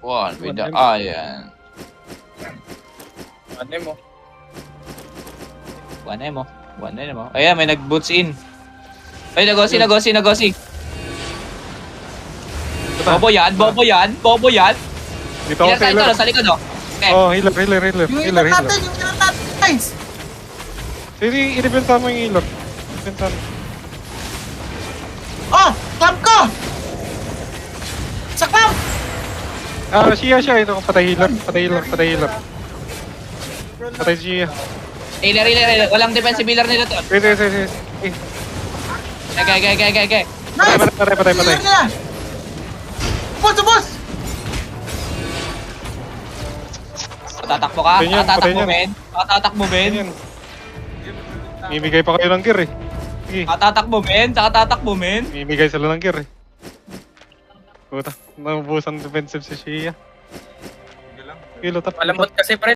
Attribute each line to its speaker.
Speaker 1: One with the iron.
Speaker 2: Ano mo?
Speaker 1: One mo. Ayan, may nag-boots in. Ay, nagosi. Bobo yan.
Speaker 3: Dito ako
Speaker 1: Ilan
Speaker 3: sa
Speaker 1: tayo
Speaker 3: healer.
Speaker 1: sa likod, oh. Okay.
Speaker 3: Oh, healer.
Speaker 4: Yung ilan natin, guys!
Speaker 3: Sige, i-rebenta mo yung healer. Rebenta mo.
Speaker 4: Oh! Clamp ko! Sa clamp!
Speaker 3: Siya. Ito, patay healer. Patay siya.
Speaker 1: Healer. Walang defensive healer nila to.
Speaker 3: Sige.
Speaker 1: Okay.
Speaker 4: Nice!
Speaker 3: Patay.
Speaker 4: Healer nila! Boss!
Speaker 1: Tatakbo ka?
Speaker 3: Patay niyan.
Speaker 1: Tatakbo, men.
Speaker 3: Ayan. Mimigay pa kayo ng gear eh. Sige.
Speaker 1: Tatakbo, men.
Speaker 3: Mimigay sila ng gear eh. Puta, naubusan defensive si Shia. Kilo tap.
Speaker 2: Malambot kasi pre.